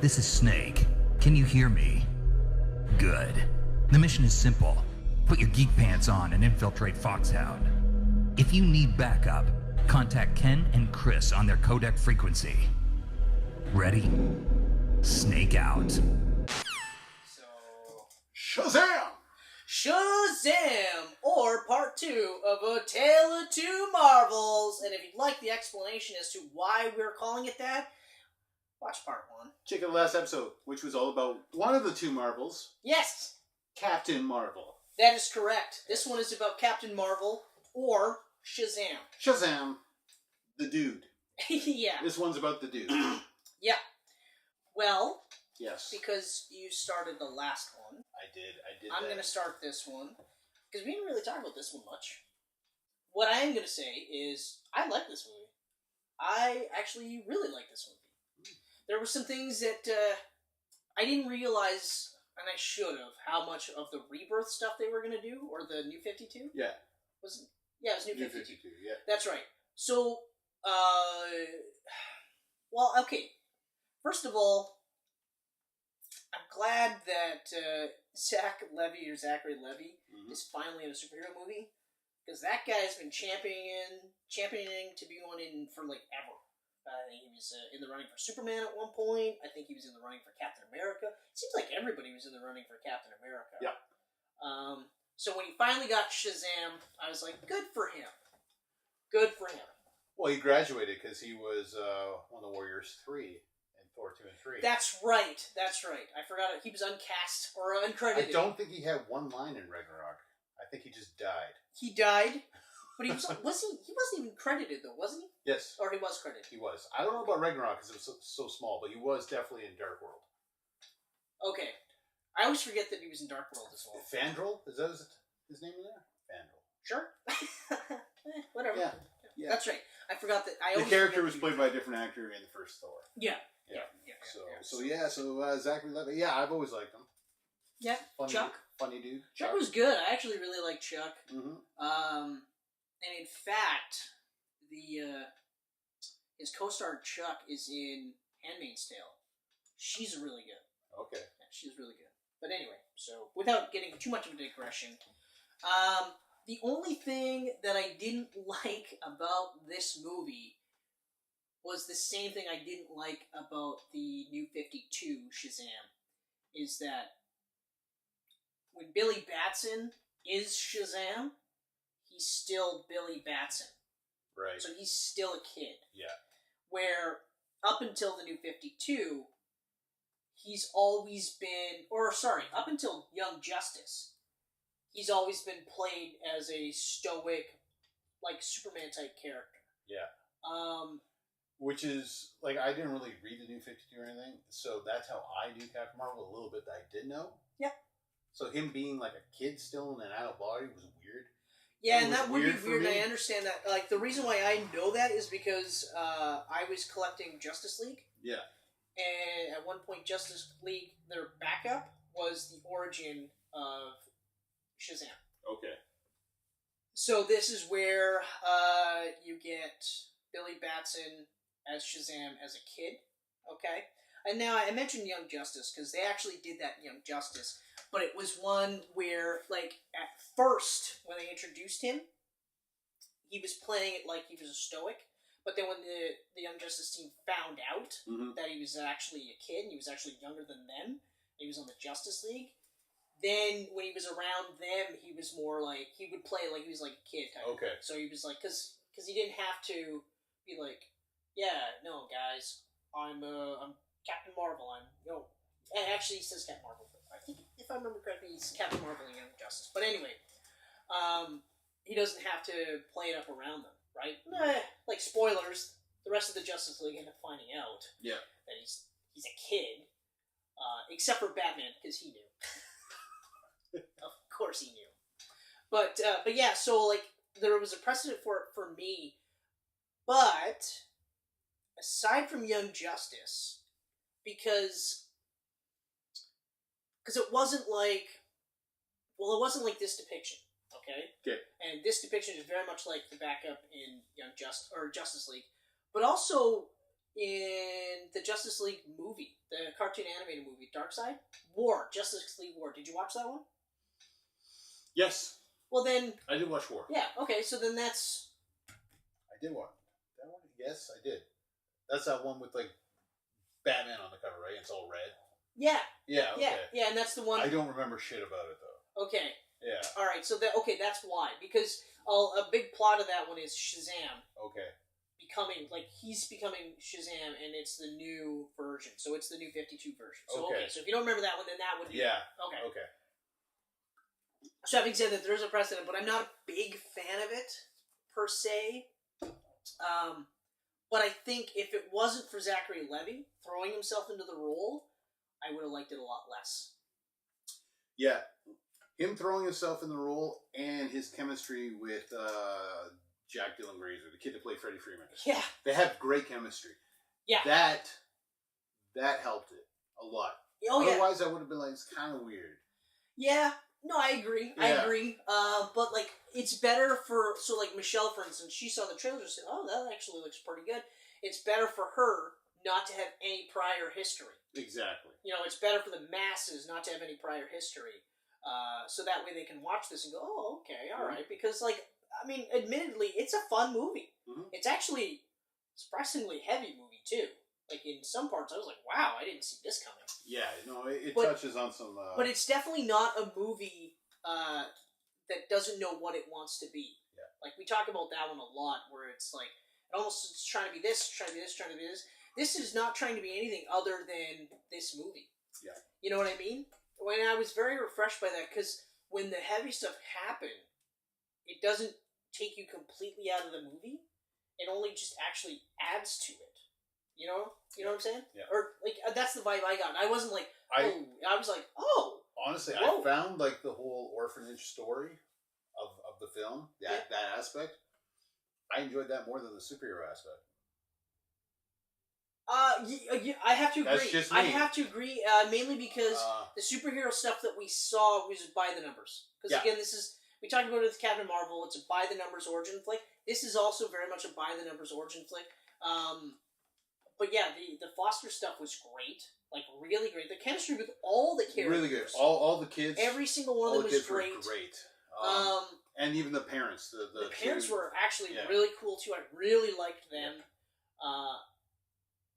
This is Snake. Can you hear me? Good. The mission is simple. Put your geek pants on and infiltrate Foxhound. If you need backup, contact Ken and Chris on their codec frequency. Ready? Snake out. So... Shazam! Shazam! Or part 2 of A Tale of Two Marvels. And if you'd like the explanation as to why we're calling it that, watch part 1. Check out the last episode, which was all about one of the two Marvels, Yes! Captain Marvel. That is correct. This one is about Captain Marvel or Shazam. Shazam, the dude. Yeah. This one's about the dude. Yeah. Well, Yes. because you started the last one, I did I'm going to start this one, because we didn't really talk about this one much. What I am going to say is, I like this movie. I actually really like this movie. There were some things that I didn't realize, and I should have, how much of the Rebirth stuff they were going to do, or the New 52. Yeah. Was it? Yeah, it was New 52. Yeah. That's right. So, well, okay. First of all, I'm glad that Zachary Levi is finally in a superhero movie, because that guy has been championing to be one in for like ever. I think he was in the running for Superman at one point. I think he was in the running for Captain America. It seems like everybody was in the running for Captain America. Yeah. So when he finally got Shazam, I was like, good for him. Good for him. Well, he graduated because he was one of the Warriors 3 in Thor 2 and 3. That's right. That's right. I forgot it. He was uncast or uncredited. I don't think he had one line in Ragnarok. I think he just died. He died, but he was he wasn't even credited though, wasn't he? Yes. Or he was credited. He was. I don't know about Ragnarok because it was so small, but he was definitely in Dark World. Okay. I always forget that he was in Dark World as well. Fandral? Is that his name in there? Fandral. Sure. Whatever. Yeah. That's right. I forgot that. The character was played by a different actor in the first Thor. Yeah. So Zachary Levi. Yeah, I've always liked him. Yeah. Funny, Chuck. Funny dude. Chuck was good. I actually really like Chuck. Mm-hmm. And in fact, his co-star Chuck is in Handmaid's Tale. She's really good. Okay. Yeah, she's really good. But anyway, so without getting too much of a digression, the only thing that I didn't like about this movie was the same thing I didn't like about the New 52 Shazam, is that when Billy Batson is Shazam, he's still Billy Batson. Right. So he's still a kid. Yeah. Where up until the New 52, he's always been, up until Young Justice, he's always been played as a stoic, like Superman type character. Yeah. Which is, like, I didn't really read the New 52 or anything, so that's how I knew Captain Marvel, a little bit that I did know. Yeah. So him being, like, a kid still in an adult body was weird. Yeah, It and was that would be weird for weird, and me. I understand that. Like, the reason why I know that is because I was collecting Justice League, Yeah. and at one point Justice League, their backup was the origin of Shazam. Okay. So this is where you get Billy Batson as Shazam as a kid, okay? And now I mentioned Young Justice because they actually did that in Young Justice, but it was one where, like, at first when they introduced him, he was playing it like he was a stoic. But then when the Young Justice team found out that he was actually a kid and he was actually younger than them, he was on the Justice League. Then when he was around them, he was more like he would play like he was like a kid type. Okay. Of thing. So he was like because he didn't have to be like, yeah, no guys, I'm Captain Marvel. And actually he says Captain Marvel. But I think if I remember correctly, he's Captain Marvel in Young Justice. But anyway, he doesn't have to play it up around them, right? Like spoilers, the rest of the Justice League end up finding out that he's a kid, except for Batman because he knew. Of course he knew. But yeah, so like there was a precedent for it for me. But aside from Young Justice, because it wasn't like this depiction, okay? Okay. And this depiction is very much like the backup in Justice League. But also in the Justice League movie, the cartoon animated movie, Darkseid? War, Justice League War. Did you watch that one? Yes. Well then... I did watch War. Yeah, okay, so then that's... I did watch that one? Yes, I did. That's that one with, like, Batman on the cover, right? It's all red. Yeah. Yeah, okay. Yeah, and that's the one... I don't remember shit about it, though. Okay. Yeah. Alright, so that's why. Because a big plot of that one is Shazam. Okay. He's becoming Shazam, and it's the new version. So it's the new 52 version. So, Okay. so if you don't remember that one, then that would be... Yeah. Okay. So having said that, there's a precedent, but I'm not a big fan of it, per se. But I think if it wasn't for Zachary Levi throwing himself into the role, I would have liked it a lot less. Yeah. Him throwing himself in the role and his chemistry with Jack Dylan Grazer, the kid that played Freddie Freeman. Yeah. They have great chemistry. Yeah. That helped it a lot. Oh, yeah. Otherwise, I would have been like, it's kind of weird. Yeah. No, I agree. Yeah. I agree. But, like, it's better for... So, like, Michelle, for instance, she saw the trailer and said, oh, that actually looks pretty good. It's better for her not to have any prior history. Exactly. You know, it's better for the masses not to have any prior history. So that way they can watch this and go, oh, okay, all right. Because, like, I mean, admittedly, it's a fun movie. Mm-hmm. It's actually a surprisingly heavy movie, too. Like, in some parts, I was like, wow, I didn't see this coming. Yeah, no, it touches on some... But it's definitely not a movie that doesn't know what it wants to be. Yeah. Like, we talk about that one a lot, where it's like, it almost is trying to be this, trying to be this, trying to be this. This is not trying to be anything other than this movie. Yeah. You know what I mean? When I was very refreshed by that, because when the heavy stuff happened, it doesn't take you completely out of the movie. It only just actually adds to it. You know what I'm saying? Yeah. Or, like, that's the vibe I got. I wasn't like, I was like, oh. Honestly, whoa. I found, like, the whole orphanage story of the film, that aspect, I enjoyed that more than the superhero aspect. I have to agree. That's just me. I have to agree, mainly because the superhero stuff that we saw was by the numbers. Because again, we talked about it with Captain Marvel. It's a by the numbers origin flick. This is also very much a by the numbers origin flick. But yeah, the Foster stuff was great, like really great. The chemistry with all the characters, really good. All the kids, every single one of them was great. And even the parents. The parents were actually Yeah. really cool too. I really liked them.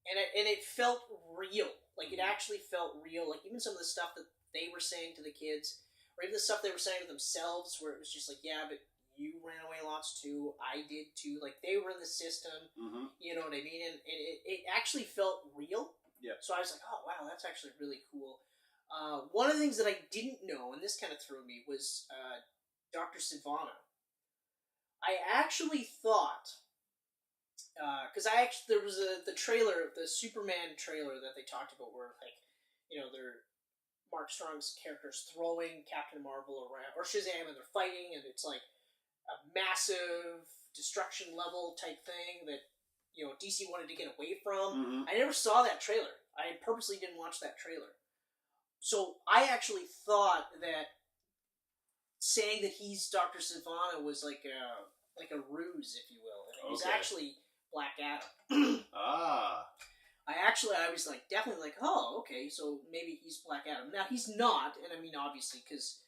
And it felt real. Like, it actually felt real. Like, even some of the stuff that they were saying to the kids, or even the stuff they were saying to themselves, where it was just like, yeah, but you ran away lots too, I did too. Like, they were in the system, you know what I mean? And it actually felt real. Yeah. So I was like, oh, wow, that's actually really cool. One of the things that I didn't know, and this kind of threw me, was Dr. Sivana. I actually thought... because there was the trailer, the Superman trailer that they talked about, where, like, you know, they're Mark Strong's characters throwing Captain Marvel around, or Shazam, and they're fighting, and it's like a massive destruction level type thing that, you know, DC wanted to get away from. I never saw that trailer. I purposely didn't watch that trailer. So I actually thought that saying that he's Dr. Sivana was like a ruse, if you will. And it was actually Black Adam. I was like, definitely like, oh, okay, so maybe he's Black Adam. Now, he's not, and I mean, obviously, because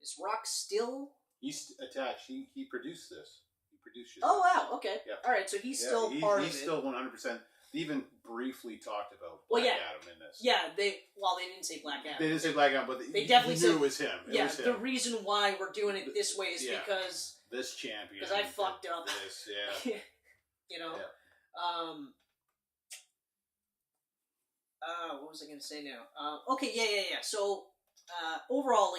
is Rock still... He's attached. He produced this. He produced Shazam. Oh, wow, okay. Yeah. Alright, so he's still part of it. He's still 100%. They even briefly talked about Well, Black Adam in this. Yeah, they didn't say Black Adam. They didn't say Black Adam, but they definitely knew said, it was him. It was him. The reason why we're doing it this way is because... This champion. Because I fucked up. This, you know? Yeah. What was I going to say now? Okay, yeah. So, overall,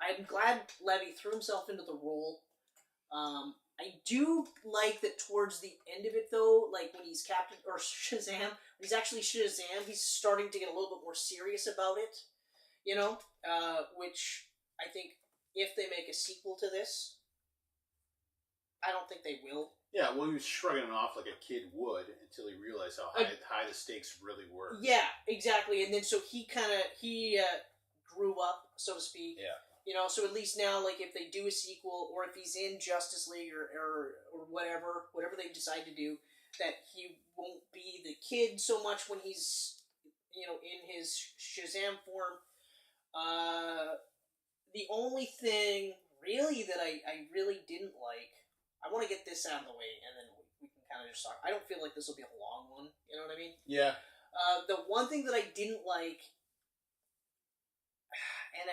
I'm glad Levy threw himself into the role. I do like that towards the end of it, though, like when he's Captain, or Shazam, when he's actually Shazam, he's starting to get a little bit more serious about it, you know? Which, I think, if they make a sequel to this, I don't think they will. Yeah, well, he was shrugging it off like a kid would until he realized how high the stakes really were. Yeah, exactly. And then so he grew up, so to speak. Yeah. You know, so at least now, like, if they do a sequel, or if he's in Justice League or whatever they decide to do, that he won't be the kid so much when he's, in his Shazam form. The only thing really that I really didn't like, I want to get this out of the way, and then we can kind of just talk. I don't feel like this will be a long one. You know what I mean? Yeah. The one thing that I didn't like, and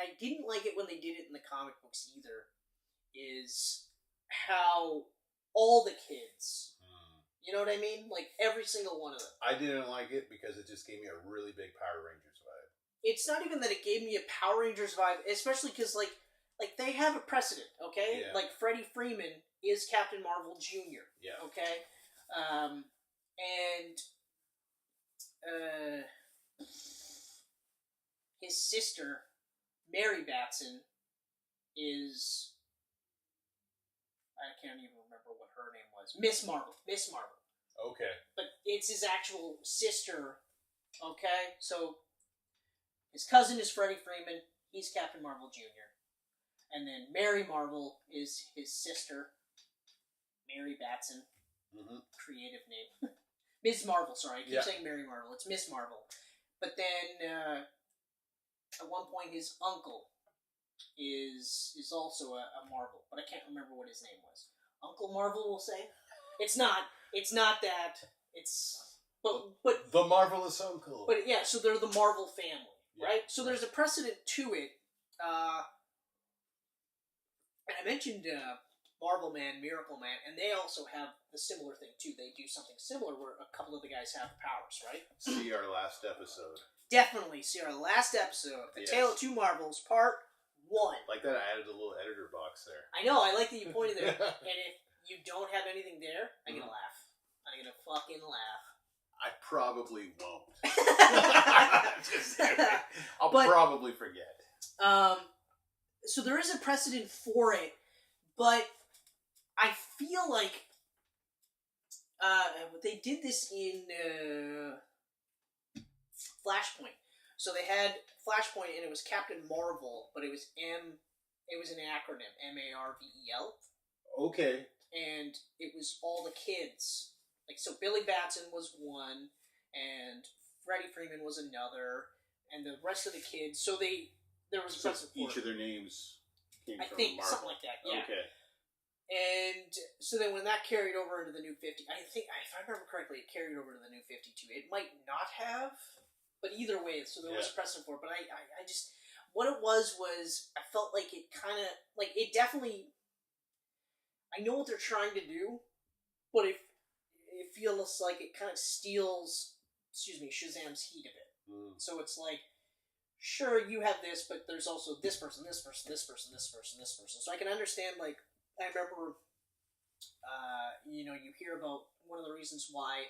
I didn't like it when they did it in the comic books either, is how all the kids, you know what I mean? Like, every single one of them. I didn't like it because it just gave me a really big Power Rangers vibe. It's not even that it gave me a Power Rangers vibe, especially because, like they have a precedent, okay? Yeah. Like, Freddie Freeman is Captain Marvel Jr., Yeah. okay? And his sister, Mary Batson, is... I can't even remember what her name was. Miss Marvel. Okay. But it's his actual sister, okay? So, his cousin is Freddie Freeman. He's Captain Marvel Jr. And then Mary Marvel is his sister, Mary Batson. Mm-hmm. Creative name. Ms. Marvel, sorry. I keep Yeah. saying Mary Marvel. It's Miss Marvel. But then, at one point, his uncle is also a Marvel, but I can't remember what his name was. Uncle Marvel, we'll say. It's not that. It's but the Marvelous Uncle. But yeah, so they're the Marvel family, Yeah. right? So there's a precedent to it. And I mentioned Marvel Man, Miracle Man, and they also have the similar thing too. They do something similar where a couple of the guys have powers, right? See our last episode. Definitely see our last episode, The Tale of Two Marvels, Part 1. Like that, I added a little editor box there. I know, I like that you pointed there. And if you don't have anything there, I'm gonna laugh. I'm gonna fucking laugh. I probably won't. Just I'll probably forget. So there is a precedent for it, but I feel like they did this in Flashpoint. So they had Flashpoint, and it was Captain Marvel, but it was an acronym, MARVEL. Okay. And it was all the kids. Like, so Billy Batson was one, and Freddie Freeman was another, and the rest of the kids. So there was a precedent for each of their names came I from think Marvel. something like that. Yeah. Okay. And so then when that carried over into the New 50, I think, if I remember correctly, it carried over to the New 52. It might not have, but either way, so there was a precedent for it. But I just, what it was I felt like it kind of, like, it definitely, I know what they're trying to do, but it feels like it kind of steals, Shazam's heat a bit. So it's like, sure, you have this, but there's also this person, this person, this person, this person, this person. So I can understand, like, I remember, you hear about one of the reasons why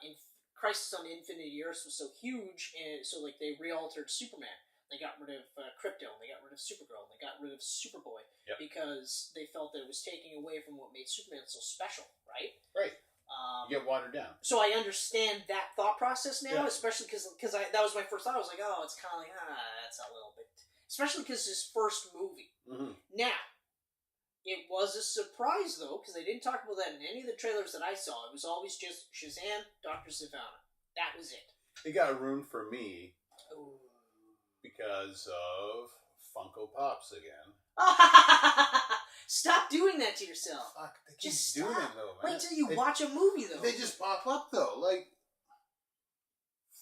in Crisis on Infinite Earths was so huge, and so, like, they re-altered Superman. They got rid of Krypto, and they got rid of Supergirl, and they got rid of Superboy, because they felt that it was taking away from what made Superman so special, right? Right. You get watered down. So I understand that thought process now, especially because that was my first thought. I was like, oh, it's kind of like, that's a little bit... Especially because it's his first movie. Mm-hmm. Now, it was a surprise, though, because they didn't talk about that in any of the trailers that I saw. It was always just Shazam, Dr. Savannah. That was it. It got ruined for me Ooh. because of Funko Pops again. Stop doing that to yourself. Fuck, they keep Just doing stop. it though, man. Wait till you watch a movie, though. They just pop up though, like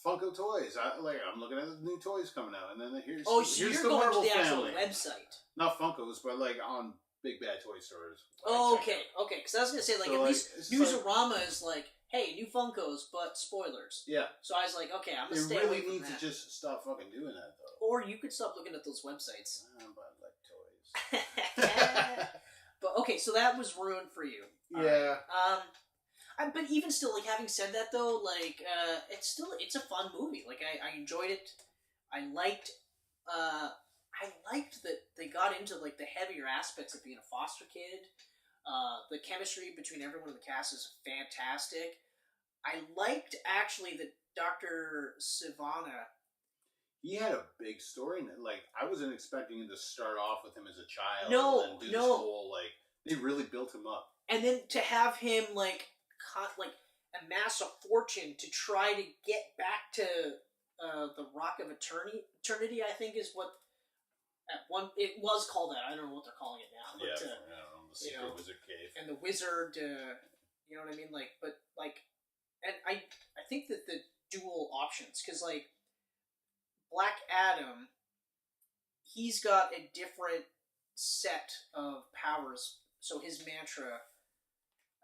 Funko toys. I'm looking at the new toys coming out, and then here's so here's you're the going Marvel to the family. actual website. Not Funkos, but like on Big Bad Toy Stores. Oh, okay. Because I was gonna say, like, So, at like, least it's Newsarama is like, hey, new Funkos, but spoilers. Yeah. So I was like, okay, I'm gonna They stay really away from need that. to just stop fucking doing that though. Or you could stop looking at those websites. But I like toys. But okay, so that was ruined for you. Yeah. But even still, like, having said that though, like, it's a fun movie. Like, I enjoyed it. I liked that they got into, like, the heavier aspects of being a foster kid. The chemistry between everyone in the cast is fantastic. I liked, actually, that Dr. Savannah... He had a big story in it. Like, I wasn't expecting him to start off with him as a child. No, and do this whole, like, they really built him up. And then to have him, like, amass a fortune to try to get back to the Rock of Eternity, I think is what it was called that. I don't know what they're calling it now. But, I don't know, the secret wizard cave. And the wizard, you know what I mean? And I think that the dual options, because, Black Adam, he's got a different set of powers. So his mantra,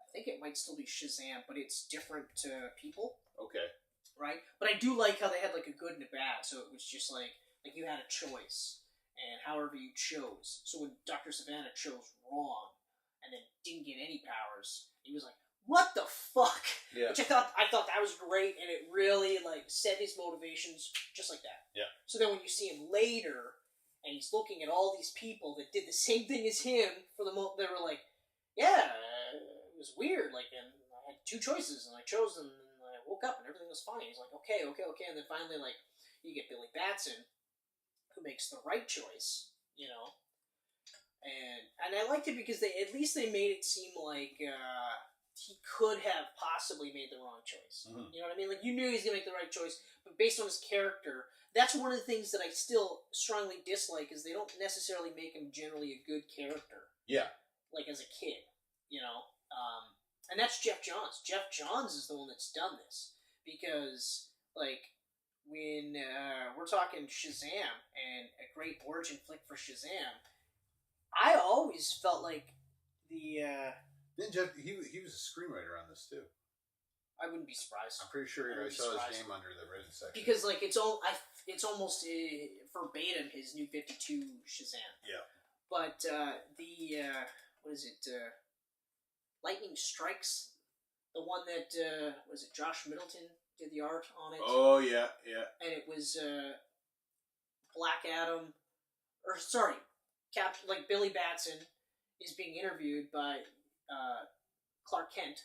I think it might still be Shazam, but it's different to people. Okay. Right? But I do like how they had, a good and a bad, so it was just, you had a choice, and however you chose. So when Dr. Savannah chose wrong, and then didn't get any powers, he was like, what the fuck? Yeah. Which I thought that was great, and it really, set his motivations just like that. Yeah. So then when you see him later, and he's looking at all these people that did the same thing as him, they were like, yeah, it was weird, and I had two choices, and I chose them, and I woke up, and everything was fine. He's like, okay, and then finally, you get Billy Batson, who makes the right choice, and I liked it because at least they made it seem like, he could have possibly made the wrong choice. Mm-hmm. You know what I mean? You knew he was going to make the right choice, but based on his character, that's one of the things that I still strongly dislike, is they don't necessarily make him generally a good character. Yeah. As a kid, and that's Jeff Johns. Jeff Johns is the one that's done this, because, when we're talking Shazam, and a great origin flick for Shazam, I always felt like Then Jeff, he was a screenwriter on this too. I wouldn't be surprised. I'm pretty sure I saw his name under the written section. Because it's almost verbatim his New 52 Shazam. Yeah. But what is it? Lightning Strikes, the one that was it Josh Middleton did the art on it. Oh yeah. And it was Black Adam, or sorry, Billy Batson is being interviewed by Clark Kent,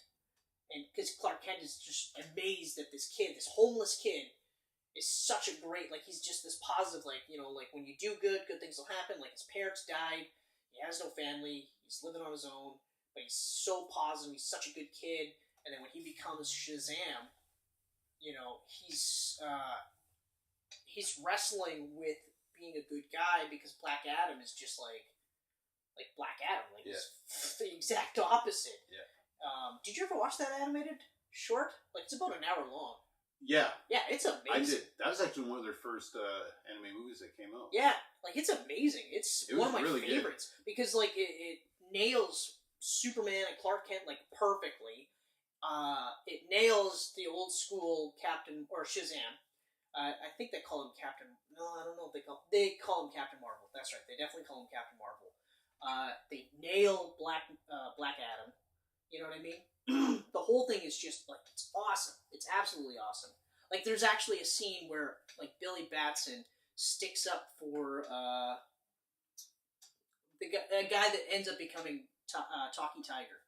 and because Clark Kent is just amazed that this homeless kid, is such a great, he's just this positive, when you do good things will happen. His parents died, he has no family, he's living on his own, but he's so positive, he's such a good kid, and then when he becomes Shazam, he's wrestling with being a good guy, because Black Adam is just like Black Adam, he's the exact opposite. Yeah. Did you ever watch that animated short? It's about an hour long. Yeah. Yeah, it's amazing. I did. That was actually one of their first anime movies that came out. Yeah, it's amazing. It's one of my really favorites, because it nails Superman and Clark Kent perfectly. It nails the old school Captain or Shazam. I think they call him Captain. No, I don't know if they call him Captain Marvel. That's right. They definitely call him Captain Marvel. They nail Black Adam. You know what I mean? The whole thing is just it's awesome. It's absolutely awesome. There's actually a scene where Billy Batson sticks up for a guy that ends up becoming Talkie Tiger,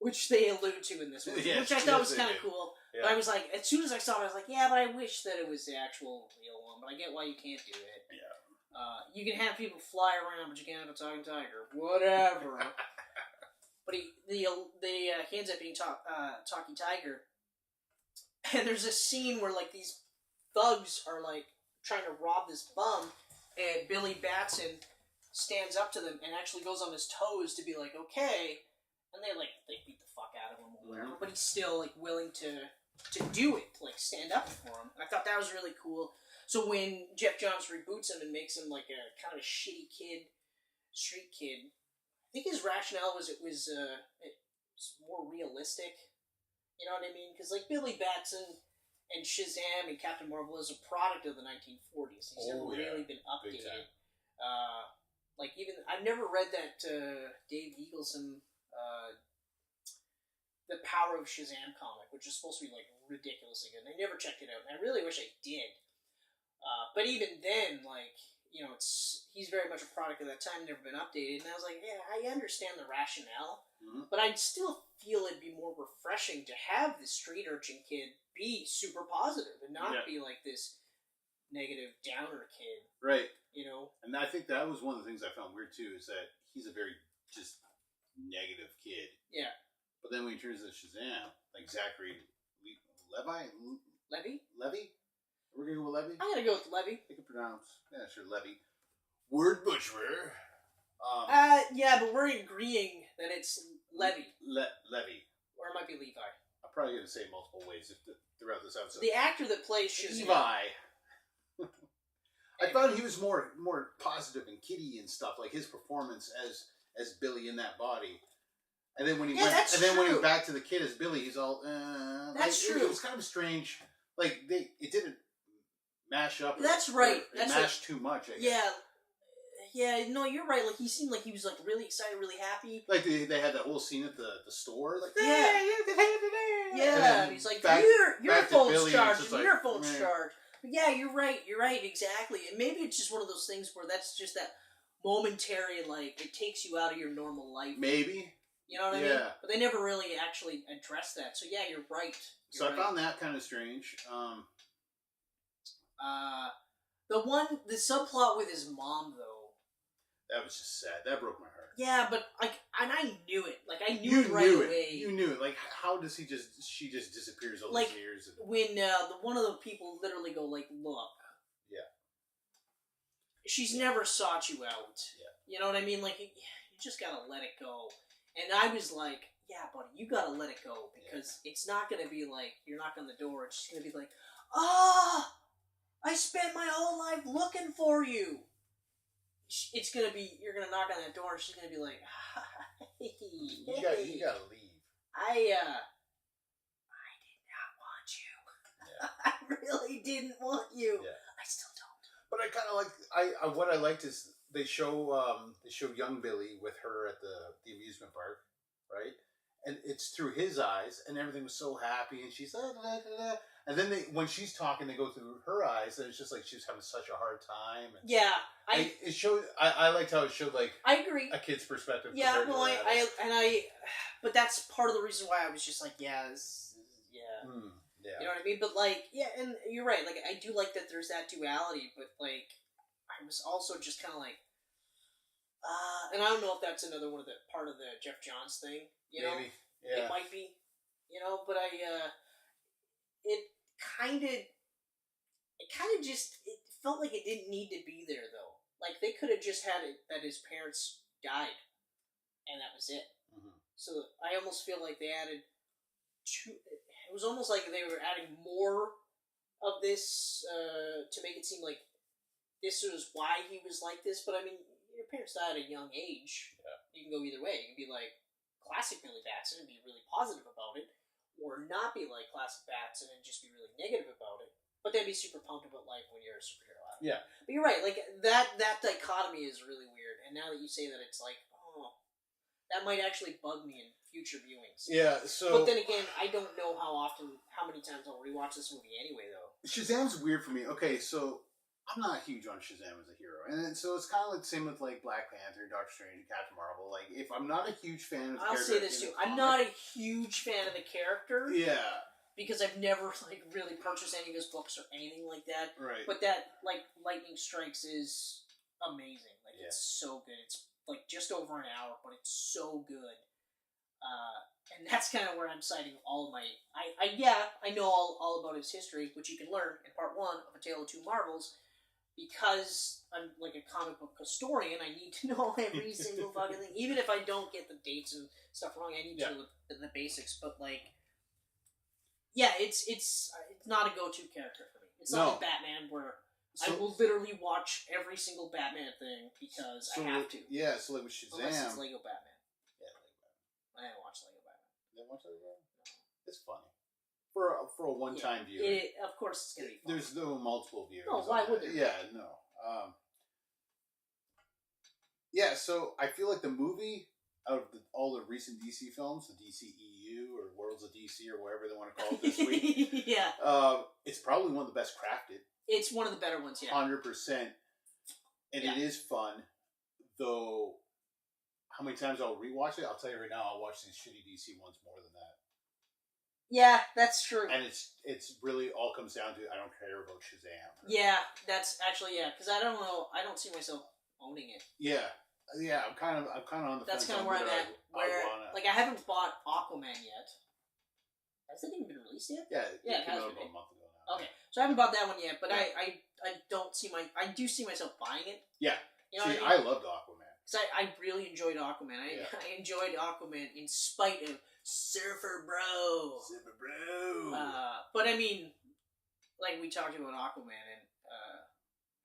which they allude to in this movie, which I thought was kind of cool. Yeah. But I was as soon as I saw it, I was like, yeah, but I wish that it was the actual real one. But I get why you can't do it. Yeah. You can have people fly around, but you can't have a talking tiger. Whatever. But he ends up being Talkie Tiger. And there's a scene where these thugs are trying to rob this bum, and Billy Batson stands up to them and actually goes on his toes to be okay, and they beat the fuck out of him or whatever, but he's still willing to do it, stand up for him. I thought that was really cool. So when Jeff Johns reboots him and makes him a kind of a shitty kid, street kid, I think his rationale was it was more realistic. You know what I mean? Because Billy Batson and Shazam and Captain Marvel is a product of the 1940s. He's never really been updated. Even I've never read that Dave Eagleson The Power of Shazam comic, which is supposed to be ridiculously good. And I never checked it out, and I really wish I did. But even then, he's very much a product of that time, never been updated. And I was like, yeah, I understand the rationale, but I'd still feel it'd be more refreshing to have this street urchin kid be super positive and not be this negative downer kid. Right. And I think that was one of the things I found weird too, is that he's a very just negative kid. Yeah. But then when he turns into Shazam, like Zachary Levy? We're gonna go with Levy. I'm gonna go with Levy. I can pronounce. Yeah, sure, Levy. Word butcherer. Yeah, but we're agreeing that it's Levy. Levy. Or it might be Levi. I'm probably gonna say it multiple ways throughout this episode. The actor that plays Shazam. Levi. I thought he was more positive and kiddie and stuff, like his performance as Billy in that body. And then when he when he went back to the kid as Billy, he's all that's like, true. It was kind of strange. Like it didn't mash up. That's right. It mashed too much. I guess. Yeah. No, you're right. Like he seemed like he was like really excited, really happy. Like they had that whole scene at the store. Like yeah. And he's like, your phone's charged. Your phone's charged. But yeah, you're right. You're right. Exactly. And maybe it's just one of those things where that's just that momentary, like it takes you out of your normal life. Maybe. You know what I mean? But they never really actually addressed that. So yeah, you're right. I found that kind of strange. The subplot with his mom though. That was just sad. That broke my heart. Yeah, but and I knew it. Like I knew it right away. You knew it. Like how does she just disappears all like, these years? When one of the people literally go like, look. Yeah. She's never sought you out. Yeah. You know what I mean? Like you just gotta let it go. And I was like, yeah, buddy, you gotta let it go because it's not gonna be like you're knocking on the door. It's just gonna be like, I spent my whole life looking for you. It's gonna be you're gonna knock on that door. And she's gonna be like, hey, you gotta leave. I did not want you. Yeah. I really didn't want you. Yeah. I still don't. But I kind of like what I liked is they show young Billy with her at the amusement park, right? And it's through his eyes, and everything was so happy, and she's and then when she's talking, they go through her eyes, and it's just like she was having such a hard time. And yeah, it showed. I liked how it showed like I agree a kid's perspective. Yeah, well, but that's part of the reason why I was just like, yeah. Yeah. You know what I mean? But like, yeah, and you're right. Like, I do like that there's that duality, but like, I was also just kind of like, and I don't know if that's another one of the part of the Jeff Johns thing. You know, maybe. Yeah. It might be. You know, but it kind of just it felt like it didn't need to be there though. Like they could have just had it that his parents died, and that was it. Mm-hmm. So I almost feel like they added two. It was almost like they were adding more of this to make it seem like this was why he was like this. But I mean, your parents died at a young age. Yeah. You can go either way. You can be like classic Billy Batson and be really positive about it, or not be like classic Batson and just be really negative about it. But then be super pumped about life when you're a superhero. Yeah. But you're right. Like that dichotomy is really weird. And now that you say that, it's like, oh, that might actually bug me in future viewings. Yeah. So. But then again, I don't know how many times I'll rewatch this movie anyway, though. Shazam's weird for me. Okay, so I'm not huge on Shazam as a hero, and so it's kind of like the same with like Black Panther, Doctor Strange, and Captain Marvel. Like, if I'm not a huge fan of the I'll character, say this too. I'm not a huge fan of the character. Yeah. Because I've never like really purchased any of his books or anything like that. Right. But that like Lightning Strikes is amazing. Like it's so good. It's like just over an hour, but it's so good. And that's kind of where I'm citing all of my. I know all about his history, which you can learn in part 1 of A Tale of Two Marvels. Because I'm like a comic book historian, I need to know every single fucking thing. Even if I don't get the dates and stuff wrong, I need to know the basics. But like, yeah, it's not a go-to character for me. It's not like Batman where I will literally watch every single Batman thing because I have to. Yeah, so like with Shazam, unless it's Lego Batman. Yeah, Lego Batman. I didn't watch Lego Batman. You didn't watch Lego Batman? No. It's funny. For a one-time view. Of course it's going to be fun. There's no multiple viewers. No, why would there? Yeah, no. Yeah, so I feel like the movie, out of all the recent DC films, the DCEU or Worlds of DC or whatever they want to call it this week, it's probably one of the best crafted. It's one of the better ones, 100%. And it is fun, though how many times I'll rewatch it, I'll tell you right now, I'll watch these shitty DC ones more than that. Yeah, that's true. And it's really all comes down to I don't care about Shazam. Yeah, that's actually because I don't know. I don't see myself owning it. Yeah. I'm kind of on the. That's fence kind of where I'm at. Where like I I haven't bought Aquaman yet. Has it even been released yet? Yeah, it came has out been. about a month ago now. Okay, so I haven't bought that one yet, but I don't see I do see myself buying it. Yeah. You know See, what I mean? I loved Aquaman. Because I really enjoyed Aquaman. I enjoyed Aquaman in spite of Surfer Bro. Super bro. But I mean, like we talked about Aquaman, and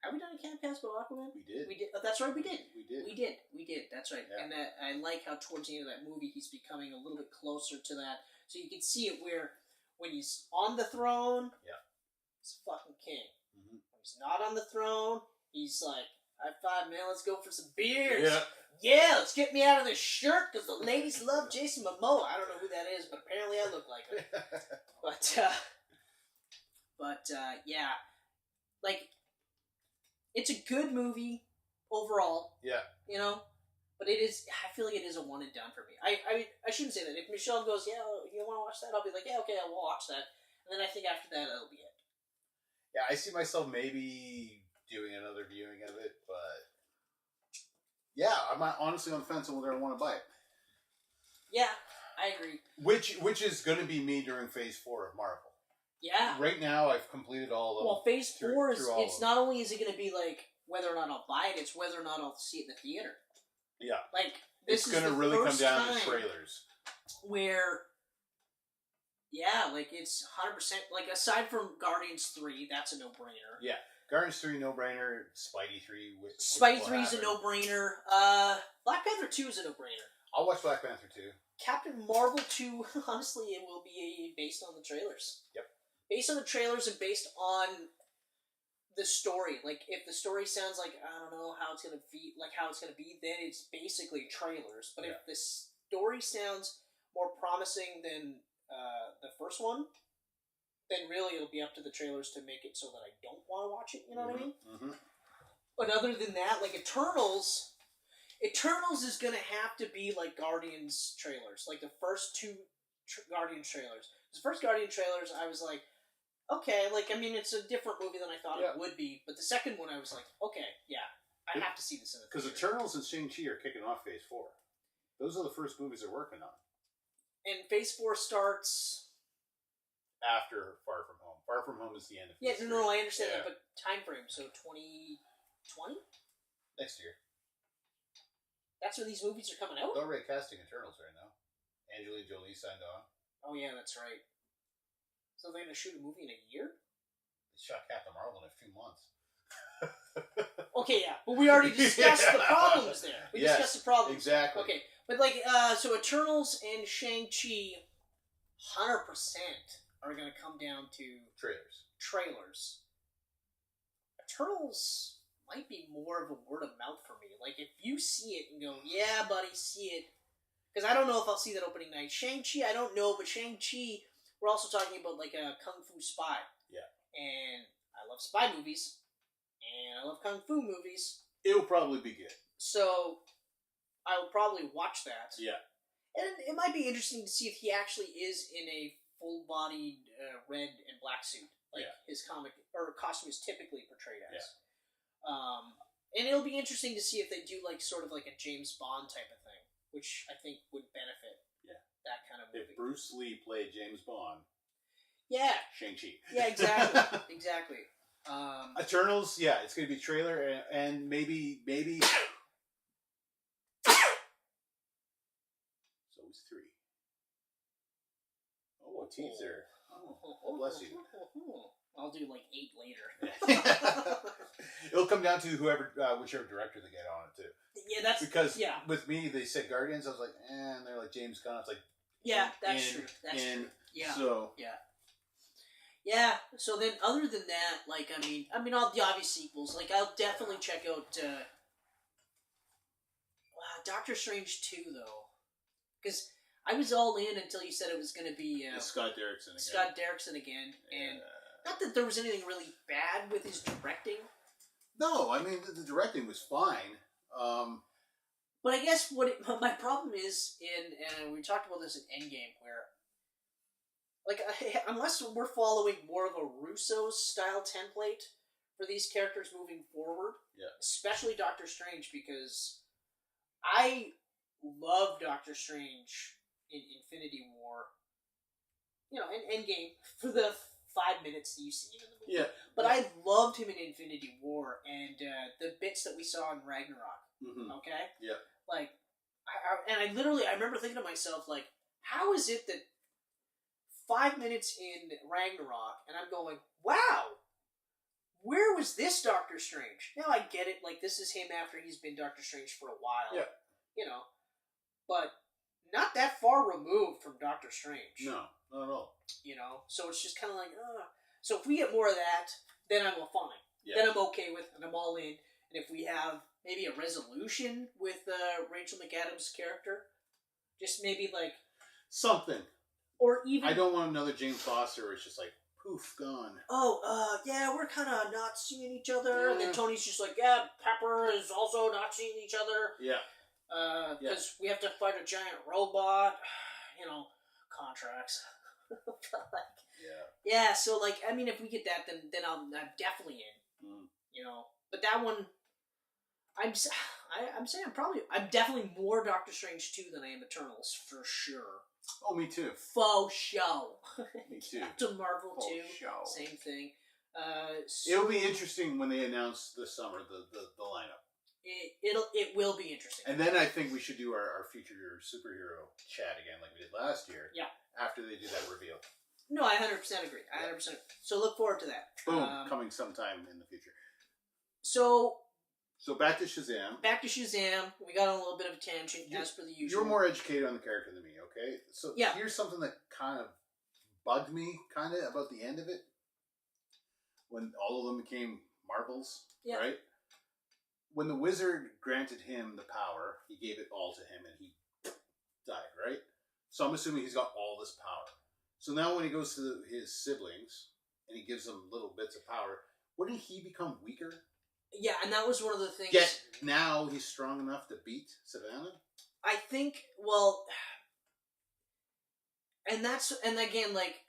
have we done a Camcast about Aquaman? We did. We did. Oh, that's right, we did. We did. We did. That's right. Yeah. And I like how towards the end of that movie, he's becoming a little bit closer to that. So you can see it where when he's on the throne, he's fucking king. Mm-hmm. When he's not on the throne, he's like, high five, man, let's go for some beers. Yeah. Yeah, let's get me out of this shirt because the ladies love Jason Momoa. I don't know who that is, but apparently I look like him. But yeah, like, it's a good movie overall. Yeah. You know, but it is. I feel like it is a one and done for me. I shouldn't say that. If Michelle goes, yeah, you want to watch that? I'll be like, yeah, okay, I'll watch that. And then I think after that, it'll be it. Yeah, I see myself maybe doing another viewing of it, but yeah, I'm honestly on the fence on whether I want to buy it. Yeah, I agree. Which is going to be me during Phase 4 of Marvel. Yeah. Right now, I've completed all of them. Well, Phase 4 is, through it's not only is it going to be like whether or not I'll buy it, it's whether or not I'll see it in the theater. Yeah. Like, it's going to really come down to trailers. Where, yeah, like, it's 100%, like, aside from Guardians 3, that's a no-brainer. Yeah. Guardians 3, no-brainer. Spidey 3. Spidey 3 is a no-brainer. Black Panther 2 is a no-brainer. I'll watch Black Panther 2. Captain Marvel 2, honestly, it will be based on the trailers. Yep. Based on the trailers and based on the story. Like, if the story sounds like, I don't know how it's going to be, then it's basically trailers. But if the story sounds more promising than the first one, then really it'll be up to the trailers to make it so that I don't want to watch it, you know what I mean? Mm-hmm. But other than that, like, Eternals is going to have to be like Guardians trailers. Like, the first two Guardians trailers. The first Guardian trailers, I was like, okay, like, I mean, it's a different movie than I thought it would be. But the second one, I was like, okay, yeah, I have to see this in the theater. Because Eternals and Shang-Chi are kicking off Phase 4. Those are the first movies they're working on. And Phase 4 starts after Far From Home. Far From Home is the end of Phase 3. No, I understand that, but time frame, so 2020? Next year. That's when these movies are coming out? They're already casting Eternals right now. Angelina Jolie signed on. Oh, yeah, that's right. So they're going to shoot a movie in a year? They shot Captain Marvel in a few months. Okay, yeah, but we already discussed the problems there. We discussed the problems. Exactly. Okay, but like, so Eternals and Shang-Chi, 100% are going to come down to trailers. Eternals might be more of a word of mouth for me. Like, if you see it and go, yeah, buddy, see it. Because I don't know if I'll see that opening night. Shang-Chi, I don't know, but Shang-Chi, we're also talking about, like, a Kung Fu spy. Yeah. And I love spy movies. And I love Kung Fu movies. It'll probably be good. So, I will probably watch that. Yeah. And it might be interesting to see if he actually is in a full-bodied red and black suit. Like his comic, or costume is typically portrayed as. Yeah. And it'll be interesting to see if they do, like, sort of like a James Bond type of thing, which I think would benefit that kind of movie. If Bruce Lee played James Bond. Yeah. Shang-Chi. Yeah, exactly. Exactly. Eternals, it's going to be trailer and maybe. So it's 3. Oh, a teaser. Oh, bless you. I'll do like 8 later. It'll come down to whichever director they get on it too. Yeah, that's because with me they said Guardians. I was like, and they're like James Gunn. It's like that's true. That's true. Yeah. So yeah. So then, other than that, like I mean, all the obvious sequels. Like I'll definitely check out. Doctor Strange 2 though, because I was all in until you said it was going to be Scott Derrickson again, and not that there was anything really bad with his directing. No, I mean the directing was fine. But I guess my problem is and we talked about this in Endgame, where like unless we're following more of a Russo style template for these characters moving forward, especially Doctor Strange, because I love Doctor Strange in Infinity War, you know, and Endgame for the 5 minutes that you see him in the movie. Yeah. But I loved him in Infinity War and the bits that we saw in Ragnarok. Mm-hmm. Okay? Yeah. Like, I remember thinking to myself, like, how is it that 5 minutes in Ragnarok, and I'm going, wow, where was this Doctor Strange? Now I get it, like, this is him after he's been Doctor Strange for a while. Yeah. You know, but not that far removed from Doctor Strange. No, not at all. You know, so it's just kind of like, So if we get more of that, then I'm fine. Yeah. Then I'm okay with, and I'm all in. And if we have maybe a resolution with Rachel McAdams' character, just maybe like something, or even I don't want another James Foster where it's just like poof gone. Oh, yeah, we're kind of not seeing each other, and then Yeah. Tony's just like, yeah, Pepper is also not seeing each other. Yeah. Because we have to fight a giant robot. You know, contracts. Yeah, so like, I mean, if we get that, then I'm definitely in. Mm. You know, but that one, I'm saying I'm definitely more Doctor Strange 2 than I am Eternals for sure. Oh, me too. Faux show. Me too. Captain Marvel Faux 2, show. same thing. It'll be interesting when they announce this summer the lineup. It will be interesting. And then I think we should do our future superhero chat again, like we did last year. Yeah. After they do that reveal. No, I 100% agree. I 100%. So look forward to that. Boom, coming sometime in the future. So back to Shazam. Back to Shazam. We got on a little bit of a tangent, as per the usual. You're more educated on the character than me, okay? So yeah. Here's something that kind of bugged me, kind of, about the end of it. When all of them became Marvels, right? When the wizard granted him the power, he gave it all to him and he died, right? So I'm assuming he's got all this power. So now when he goes to his siblings and he gives them little bits of power, wouldn't he become weaker? Yeah, and that was one of the things. Yet now he's strong enough to beat Savannah? I think, well, and again, like,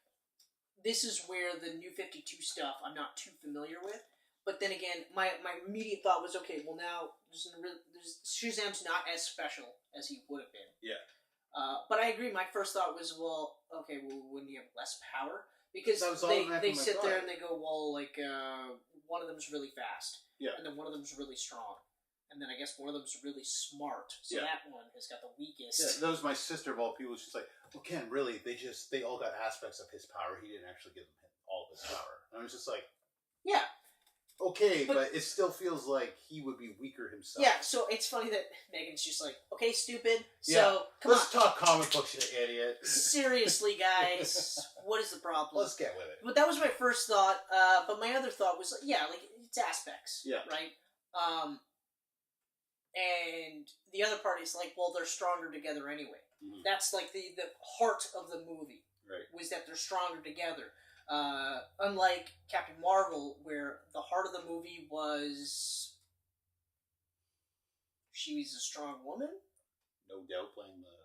this is where the New 52 stuff I'm not too familiar with. But then again, my immediate thought was, okay, well now, Shazam's not as special as he would have been. Yeah. But I agree, my first thought was, well, okay, well, wouldn't he have less power? Because they sit there and they go, well, like, one of them's really fast. Yeah. And then one of them's really strong. And then I guess one of them's really smart. So that one has got the weakest. Yeah, that was my sister of all people. She's like, well, Ken, really, they all got aspects of his power. He didn't actually give them all of his power. And I was just like, yeah. Okay, but it still feels like he would be weaker himself. Yeah, so it's funny that Megan's just like, okay, stupid, so come Let's talk comic books, you idiot. Seriously, guys, what is the problem? Let's get with it. But that was my first thought, but my other thought was, like, it's aspects, right? And the other part is like, well, they're stronger together anyway. Mm-hmm. That's like the heart of the movie, right? Was that they're stronger together. Unlike Captain Marvel, where the heart of the movie was she was a strong woman. No doubt playing the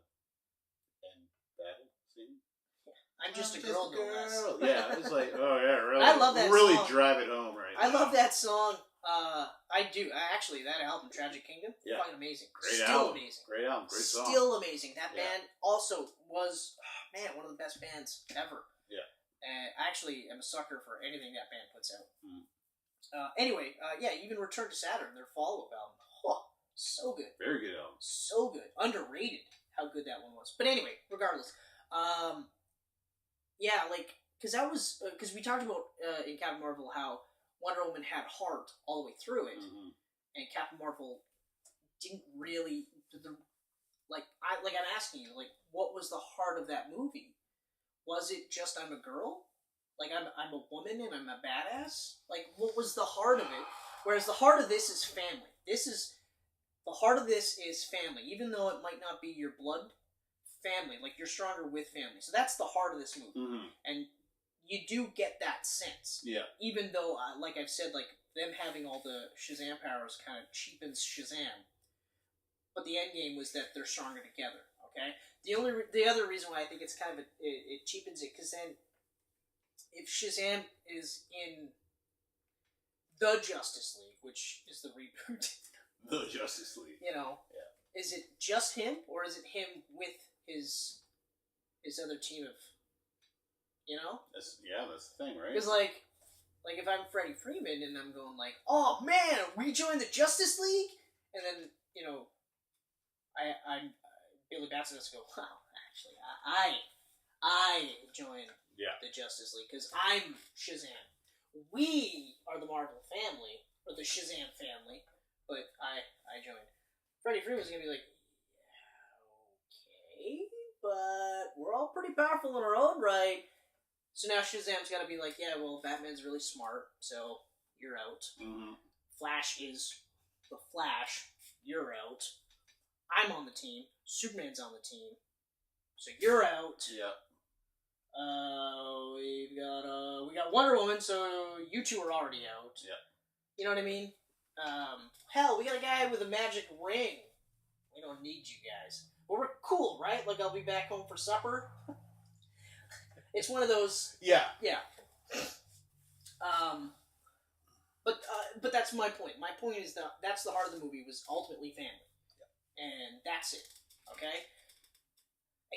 end battle scene. Yeah. I'm just a girl, no less. Yeah, it was like, oh yeah, really. I love that really song. Drive it home right now. I love that song. I do. Actually, that album, Tragic Kingdom, fucking amazing. Great Still album. amazing. Great album. Great song. Still amazing. That band also was, one of the best bands ever. Yeah. And I actually am a sucker for anything that band puts out. Mm. Anyway, even Return to Saturn, their follow-up album. Oh, so good. Very good album. So good. Underrated how good that one was. But anyway, regardless. Because we talked about in Captain Marvel how Wonder Woman had heart all the way through it. Mm-hmm. And Captain Marvel didn't really... I'm asking you, like, what was the heart of that movie? Was it just I'm a girl? Like, I'm a woman and I'm a badass? Like, what was the heart of it? Whereas the heart of this is family. The heart of this is family. Even though it might not be your blood, family. Like, you're stronger with family. So that's the heart of this movie. Mm-hmm. And you do get that sense. Yeah. Even though, like I've said, like, them having all the Shazam powers kind of cheapens Shazam. But the end game was that they're stronger together. Okay? The other reason why I think it's kind of it cheapens it, because then if Shazam is in the Justice League, which is the reboot, the Justice League, is it just him, or is it him with his his other team of, you know? That's the thing, right? Because, like if I'm Freddie Freeman and I'm going like, oh man, we joined the Justice League? And then, you know, I'm Billy Batson has to go, wow, actually, I joined the Justice League because I'm Shazam. We are the Marvel family, or the Shazam family, but I joined. Freddie Freeman's going to be like, okay, but we're all pretty powerful in our own right. So now Shazam's got to be like, yeah, well, Batman's really smart, so you're out. Mm-hmm. Flash is the Flash, you're out. I'm on the team. Superman's on the team, so you're out. Yeah. We got Wonder Woman, so you two are already out. Yeah. You know what I mean? Hell, we got a guy with a magic ring. We don't need you guys. But we're cool, right? Like, I'll be back home for supper. It's one of those... Yeah. Yeah. But that's my point. My point is that that's the heart of the movie, was ultimately family. Yeah. And that's it. Okay?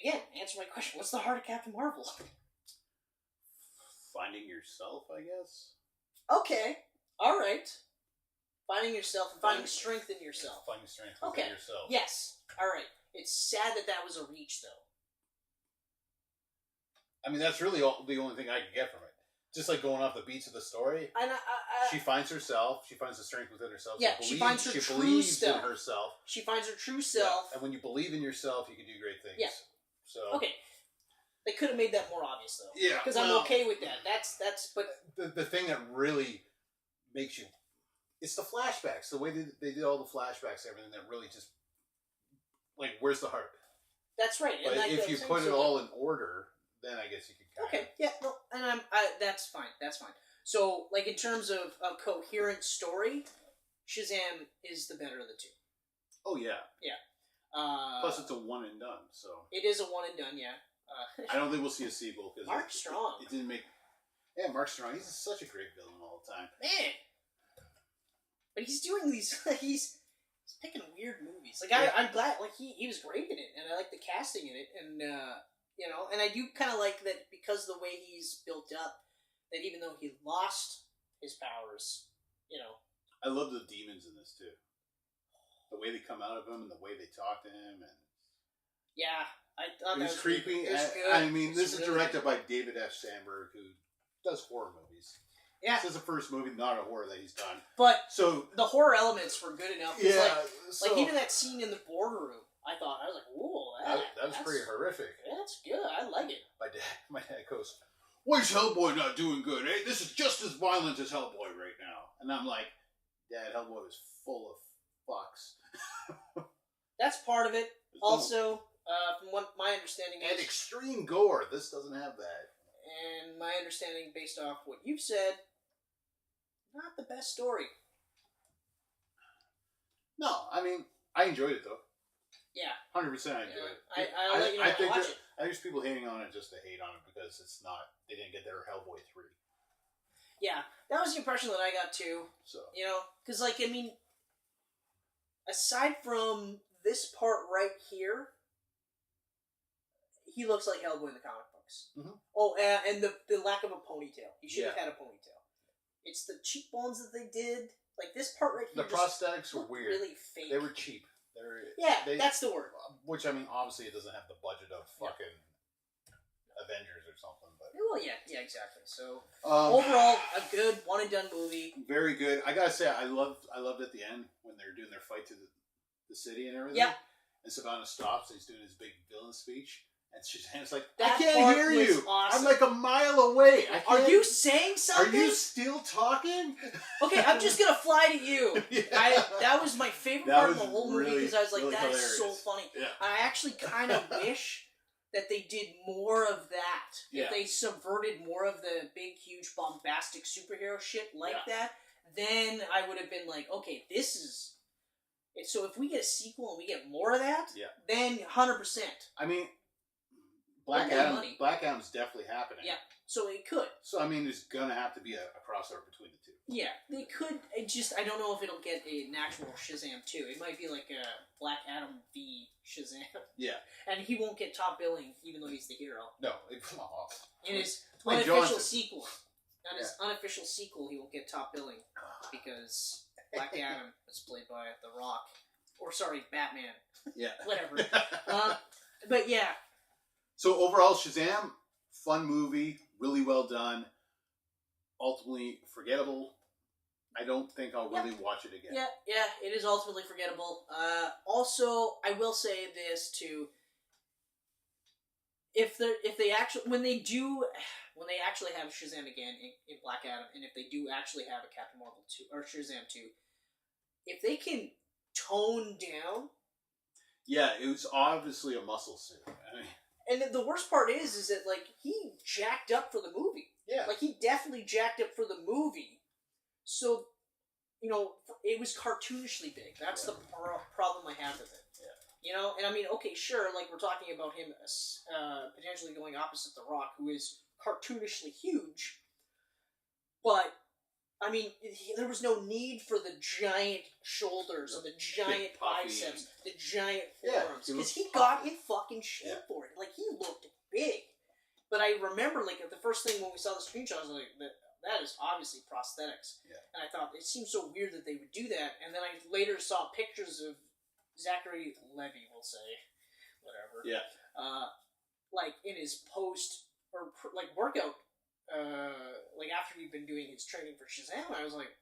Again, answer my question. What's the heart of Captain Marvel? Finding yourself, I guess. Okay. All right. Finding yourself and finding strength in yourself. Finding strength within yourself. Yes. All right. It's sad that was a reach, though. I mean, that's really the only thing I can get from it. Just like going off the beats of the story. And she finds herself. She finds the strength within herself. Yeah, she finds her true believes self. in herself. She finds her true self. Yeah. And when you believe in yourself, you can do great things. Yeah. So okay. They could have made that more obvious, though. Yeah. Because I'm okay with that. That's but the thing that really makes you, it's the flashbacks. The way they did all the flashbacks, everything that really just, like, where's the heart? That's right. But and if you put it all in order, then I guess you could kind okay, yeah, no, and that's fine. That's fine. So, like, in terms of a coherent story, Shazam is the better of the two. Oh, yeah. Yeah. Plus, it's a one and done, so... It is a one and done, yeah. I don't think we'll see a sequel, because... Mark Strong. It didn't make... Yeah, Mark Strong, he's such a great villain all the time. Man! But he's doing these... he's picking weird movies. Like, yeah. I'm glad, like, he was great in it, and I like the casting in it, and, you know, and I do kind of like that because the way he's built up, that even though he lost his powers, you know... I love the demons in this, too. The way they come out of him and the way they talk to him. And yeah, I thought it was creepy. It was good. I mean, this is directed by David F. Sandberg, who does horror movies. Yeah. This is the first movie, not a horror, that he's done. But so the horror elements were good enough. Yeah. Like even that scene in the boardroom, I was like, "Whoa, that was pretty horrific." That's good. I like it. My dad goes, "Why is Hellboy not doing good? Eh? This is just as violent as Hellboy right now." And I'm like, "Dad, Hellboy was full of fucks." That's part of it. Also, from what my understanding is, and extreme gore. This doesn't have that. And my understanding, based off what you've said, not the best story. No, I mean, I enjoyed it though. Yeah, 100%. I enjoyed it. I'll let you know. I think watch it. I think there's people hating on it just to hate on it because it's not. They didn't get their Hellboy 3. Yeah, that was the impression that I got too. So you know, because like I mean. Aside from this part right here, he looks like Hellboy in the comic books. Mm-hmm. Oh, and the lack of a ponytail. He should have had a ponytail. It's the cheekbones that they did. Like this part right here. The prosthetics were weird. Really fake. They were cheap. That's the word. Which, I mean, obviously it doesn't have the budget of fucking Avengers or something. But well, yeah, exactly. So overall, a good one and done movie. Very good. I gotta say, I loved at the end when they're doing their fight to the city and everything. Yeah. And Savannah stops. And he's doing his big villain speech, and Shazam's like, That "I can't hear part was you. awesome. I'm like a mile away. Are you saying something? Are you still talking?" Okay, I'm just gonna fly to you. Yeah. That was my favorite That part of was the whole movie really, because I was like, really that is so hilarious. funny. Yeah. I actually kind of wish that they did more of that. Yeah. If they subverted more of the big, huge, bombastic superhero shit like that, then I would have been like, okay, this is... So if we get a sequel and we get more of that, then 100%. I mean, Black Adam's definitely happening. Yeah. So it could. So, I mean, there's going to have to be a crossover between the two. Yeah, they could. I don't know if it'll get an actual Shazam 2. It might be like a Black Adam v Shazam. Yeah. And he won't get top billing, even though he's the hero. No. In his Dwayne unofficial Johnson. sequel. On his unofficial sequel, he won't get top billing. Because Black Adam is played by The Rock. Or, sorry, Batman. Yeah. Whatever. But yeah. So, overall, Shazam, fun movie, really well done. Ultimately forgettable. I don't think I'll really watch it again. Yeah, it is ultimately forgettable. Also, I will say this too. When they actually have Shazam again in Black Adam, and if they do actually have a Captain Marvel 2 or Shazam 2, if they can tone down. Yeah, it was obviously a muscle suit. I mean, and the worst part is that like he jacked up for the movie. Yeah. Like he definitely jacked up for the movie. So, you know, it was cartoonishly big. That's the problem I have with it. Yeah. You know, and I mean, okay, sure, like we're talking about him potentially going opposite The Rock, who is cartoonishly huge. But, I mean, there was no need for the giant shoulders and the giant biceps, the giant forearms. Because he got in fucking shape for it. Like, he looked big. But I remember, like, the first thing when we saw the screenshot, I was like, that is obviously prosthetics. Yeah. And I thought, it seems so weird that they would do that. And then I later saw pictures of Zachary Levi, we'll say. Whatever. Yeah. Like, in his workout, like, after he'd been doing his training for Shazam, I was like,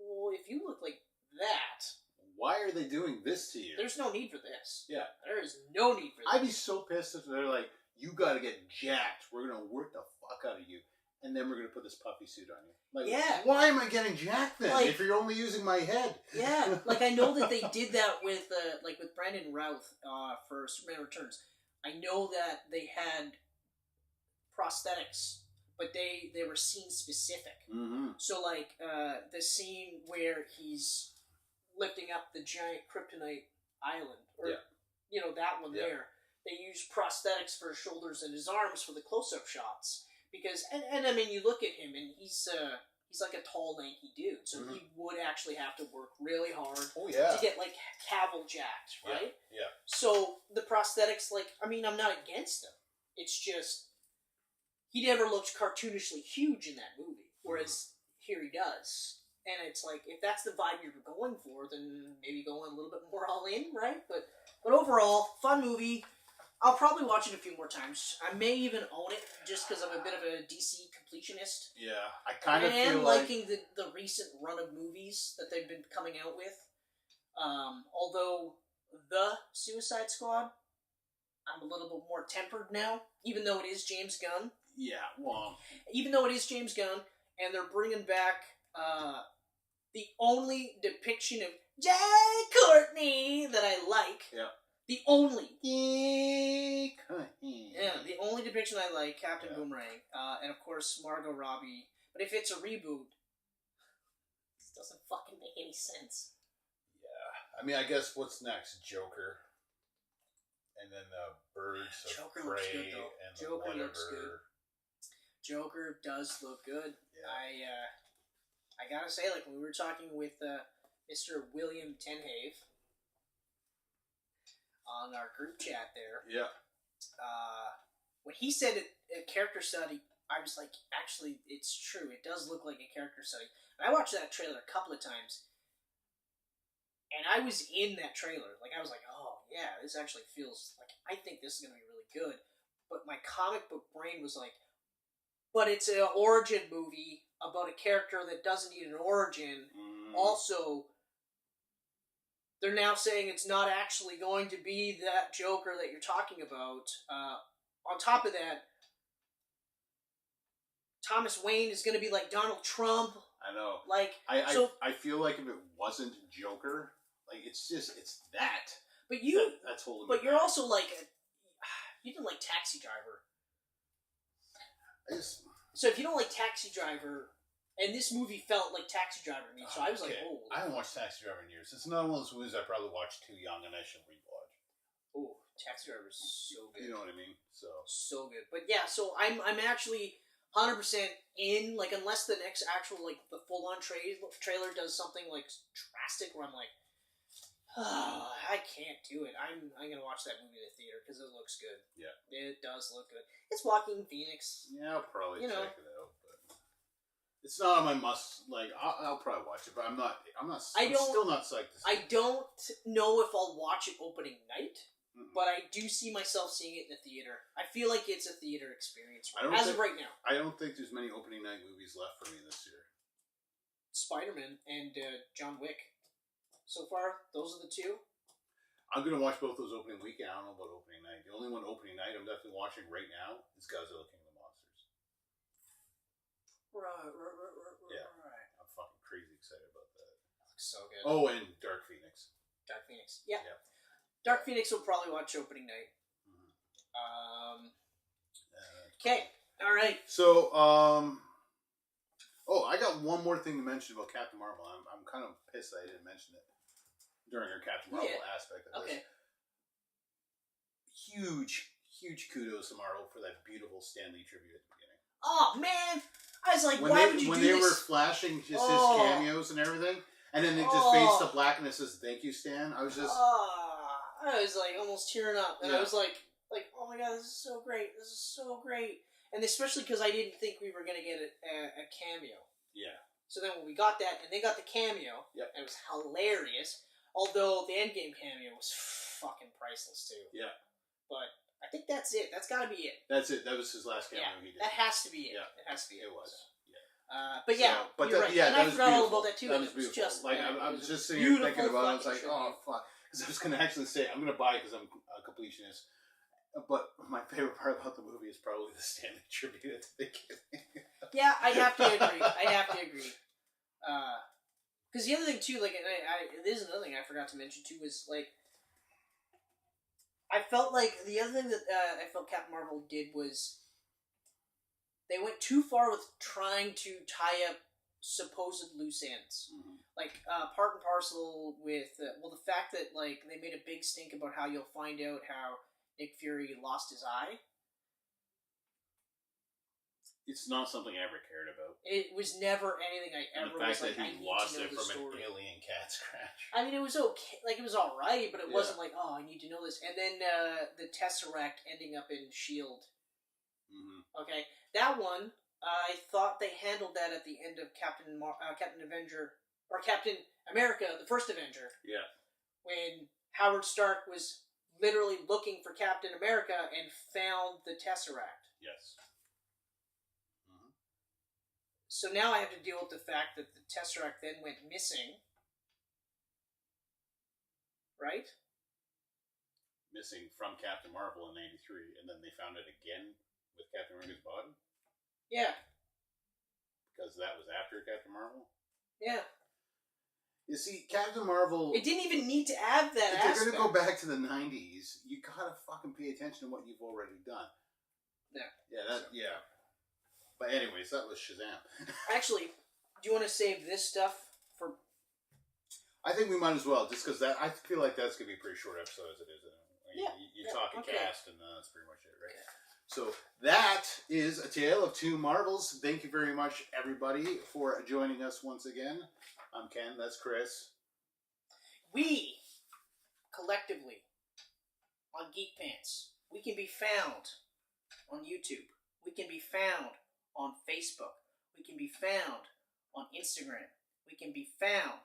well, if you look like that... Why are they doing this to you? There's no need for this. Yeah. There is no need for this. I'd be so pissed if they're like, you gotta get jacked. We're gonna work the fuck out of you. And then we're gonna put this puffy suit on you. Like, yeah. Why am I getting jacked then? Like, if you're only using my head. Yeah. Like, I know that they did that with Brandon Routh for Superman Returns. I know that they had prosthetics, but they were scene specific. Mm-hmm. So, like, the scene where he's lifting up the giant kryptonite island, or, you know, that one there. They use prosthetics for his shoulders and his arms for the close-up shots. Because, and I mean, you look at him, and he's like a tall, lanky dude. So he would actually have to work really hard to get, like, Cavill jacked, right? Yeah. So, the prosthetics, like, I mean, I'm not against them. It's just, he never looked cartoonishly huge in that movie. Whereas, here he does. And it's like, if that's the vibe you're going for, then maybe go a little bit more all in, right? But overall, fun movie. I'll probably watch it a few more times. I may even own it, just because I'm a bit of a DC completionist. Yeah, I kind of feel and like... liking the recent run of movies that they've been coming out with. Although, The Suicide Squad, I'm a little bit more tempered now, even though it is James Gunn. Yeah, well... Even though it is James Gunn, and they're bringing back the only depiction of Jay Courtney that I like. Yeah. The only. Yeah, the only depiction I like, Captain Boomerang, and of course Margot Robbie. But if it's a reboot, this doesn't fucking make any sense. Yeah, I mean, I guess what's next? Joker, and then the Birds of Joker looks Prey, good, though. and Joker whatever. looks good. Joker does look good. Yeah. I gotta say, like when we were talking with Mr. William Tenhave on our group chat there. Yeah. When he said a character study, I was like, actually, it's true. It does look like a character study. And I watched that trailer a couple of times, and I was in that trailer. Like, I was like, oh, yeah, this actually feels like, I think this is going to be really good. But my comic book brain was like, but it's an origin movie about a character that doesn't need an origin. Also, they're now saying it's not actually going to be that Joker that you're talking about. On top of that, Thomas Wayne is going to be like Donald Trump. I know. Like, I feel like if it wasn't Joker, like it's that. But you, that's holding. But you're also like, you didn't like Taxi Driver. So if you don't like Taxi Driver, and this movie felt like Taxi Driver to me, so I was like, oh. I haven't watched Taxi Driver in years. It's not one of those movies I probably watched too young and I should rewatch. Oh, Taxi Driver is so good. You know what I mean? So good. But yeah, so I'm actually 100% in, like, unless the next actual, like, the full-on trailer does something, like, drastic where I'm like, oh, I can't do it. I'm gonna watch that movie in the theater because it looks good. Yeah. It does look good. It's Joaquin Phoenix. Yeah, I'll probably You know. check it out. But it's not on my must. Like, I'll probably watch it, but I'm still not psyched to see I it. don't know if I'll watch it opening night, Mm-mm. but I do see myself seeing it in the theater. I feel like it's a theater experience I don't as think- of right now. I don't think there's many opening night movies left for me this year. Spider-Man and John Wick. So far, those are the two. I'm gonna watch both those opening weekend. I don't know about opening night. The only one opening night I'm definitely watching right now is Godzilla King of the Monsters. Right. Yeah. I'm fucking crazy excited about that. Looks so good. Oh, and Dark Phoenix. Dark Phoenix. Yeah. Yeah. Dark Phoenix will probably watch opening night. Mm-hmm. Okay. All right. So, I got one more thing to mention about Captain Marvel. I'm kind of pissed that I didn't mention it during our Captain Marvel aspect of this. Okay. Huge kudos to Marvel for that beautiful Stan Lee tribute at the beginning. Oh man, I was like, When why they, would you when do they this? were flashing just his cameos and everything, and then it just fades to black and it says "Thank you, Stan." I was just, I was like almost tearing up, and I was like, oh my god, this is so great. This is so great, and especially because I didn't think we were gonna get a cameo. yeah. So then when we got that, and they got the cameo, Yep. and it was hilarious. Although the Endgame cameo was fucking priceless too. Yeah. But I think that's it. That's got to be it. That's it. That was his last cameo Yeah, he did. that has to be it. Yeah. It has to be it. It was. So. Yeah. But yeah, So, but you're that, right. yeah, and that I was forgot all beautiful. about that too. That and was it was beautiful. just Like it I was was just sitting here beautiful thinking about it. I was fucking like, tribute. oh fuck, because I was gonna actually say I'm gonna buy it because I'm a completionist. But my favorite part about the movie is probably the Stanley tribute at the beginning. Yeah, I'd have to agree. Because the other thing too, like, and this is another thing I forgot to mention too, was like, I felt like the other thing that I felt Captain Marvel did was they went too far with trying to tie up supposed loose ends. Mm-hmm. Like, part and parcel with, the fact that, like, they made a big stink about how you'll find out how Nick Fury lost his eye. It's not something I ever cared about. It was never anything I And ever the fact was like, that I he need lost to know it the from story. an alien cat scratch. I mean, it was okay. Like, it was alright, but it Yeah. wasn't like, oh, I need to know this. And then the Tesseract ending up in S.H.I.E.L.D. Mm-hmm. Okay? That one, I thought they handled that at the end of Captain America, the first Avenger. Yeah. When Howard Stark was literally looking for Captain America and found the Tesseract. Yes. So now I have to deal with the fact that the Tesseract then went missing. Right? Missing from Captain Marvel in '93, and then they found it again with Captain America's body? Yeah. Because that was after Captain Marvel? Yeah. You see, Captain Marvel... It didn't even need to add that If aspect. you're going to go back to the 90s, you gotta fucking pay attention to what you've already done. Yeah. Yeah. But anyways, that was Shazam. Actually, do you want to save this stuff for... I think we might as well, just because I feel like that's going to be a pretty short episode as it is. You talk and cast, and that's pretty much it, right? Okay. So that is A Tale of Two Marvels. Thank you very much, everybody, for joining us once again. I'm Ken, that's Chris. We, collectively, on Geek Pants, we can be found on YouTube. We can be found on Facebook. We can be found on Instagram. We can be found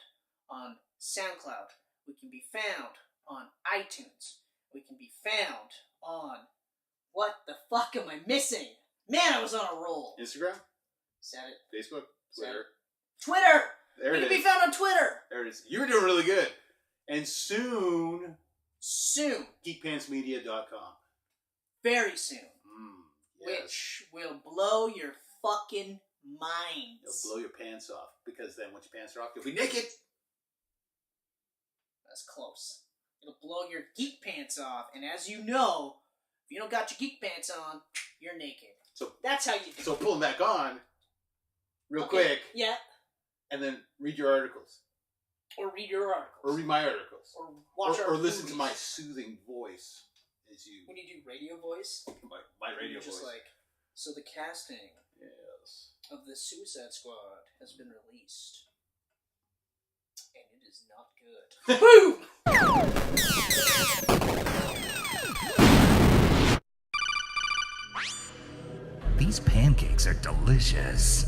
on SoundCloud. We can be found on iTunes. We can be found on... What the fuck am I missing? Man, I was on a roll. Instagram? Said it. Facebook? Twitter? Twitter! There We it can is. be found on Twitter! There it is. You were doing really good. And soon, Soon. geekpantsmedia.com. Very soon. Yes. Which will blow your fucking minds. It'll blow your pants off. Because then once your pants are off, you'll be naked. That's close. It'll blow your geek pants off, and as you know, if you don't got your geek pants on, you're naked. So that's how you do it. So pull them back on, real quick, Yeah. and then read your articles. Or read your articles. Or read my articles. Or watch our Or listen movies. to my soothing voice as you... When you do radio voice, My radio you're just voice. like, So the casting Yes. of the Suicide Squad has been released. And it is not good. Boom! These pancakes are delicious.